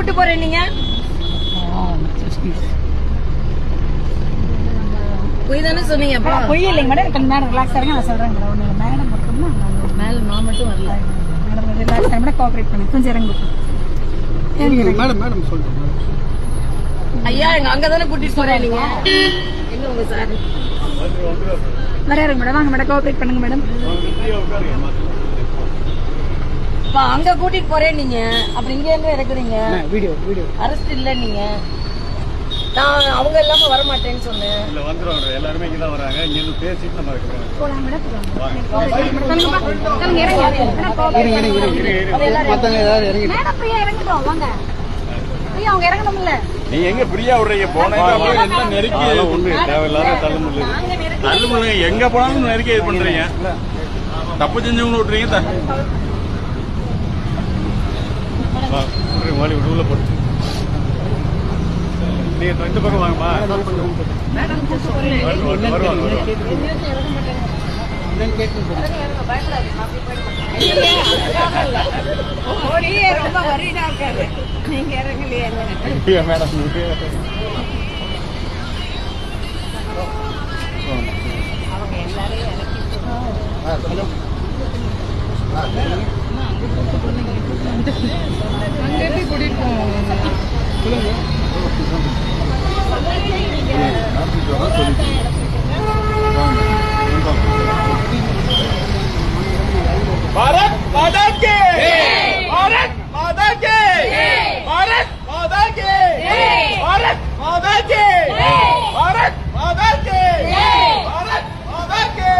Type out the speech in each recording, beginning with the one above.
கூட்டு போறேன் நீங்க பொய் தானே சொன்னீங்க. பொய் இல்லைங்க மேடம். கொஞ்சம் மேடம் ரிலாக்ஸ் ஆகுங்க. நான் சொல்றேன் மேடம். ஒண்ணு மேடம் மட்டும் மேல நான் மட்டும் வரல மேடம். ரிலாக்ஸ் ஆகுங்க. கோஆபரேட் பண்ணுங்க. கொஞ்சம் இறங்கு மேடம். மேடம் சொல்றேன் ஐயா. எங்க அங்கதானே கூட்டிட்டு போறேன் நீங்க. எங்க உங்க சார் வராருங்க மேடம். வாங்க மேடம். கோஆபரேட் பண்ணுங்க மேடம். அங்க கூட்டிட்டு போறேன் நீங்க. அப்புறம் இங்க எங்க இறக்குறீங்க? வீடியோ அரெஸ்ட் இல்ல நீங்க. நான் அவங்க இல்லாம வர மாட்டேன்னு சொன்னேன். இல்ல வந்துருவாங்க. எல்லாரும் இங்க தான் வராங்க. இங்க இருந்து பேசிட்டு நம்ம இருக்கோம். போலாம் மேடம். மத்தவங்க எல்லாரும் இறங்கி மேடம் பிரியா இறங்கட்டும். வாங்க பிரியா. அவங்க இறங்கணும்ல. நீங்க எங்க ஃப்ரீயா விடுறீங்க? போனா நெருக்கி கொண்டு தேவையில்லாத தள்ளுமுள்ள எங்க போனாலும் நெருக்கி இது பண்றீங்க. தப்பு செஞ்சவங்க விட்டுறீங்க. வாலி உள்ள போட்டு நீங்க இந்த பக்கம் வாங்கம்மா. ரொம்ப வரிடா இருக்காரு. நீங்க இறங்கலையே மேடம். அவங்க எல்லாரையும் இறக்கி அங்க எப்படி கூட்டிட்டு போவோம்? भारत माता के भारत माता के भारत माता के भारत माता के भारत माता के भारत माता के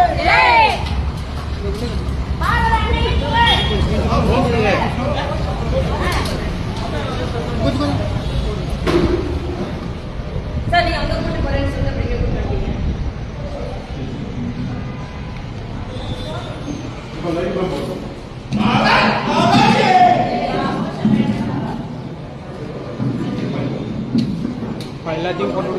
சார் நீங்க அங்க கூட்டிட்டு போறேன்னு சொன்ன அப்புறம் இங்க கூட்டிட்டு வரீங்க. எல்லாத்தையும் போட்டு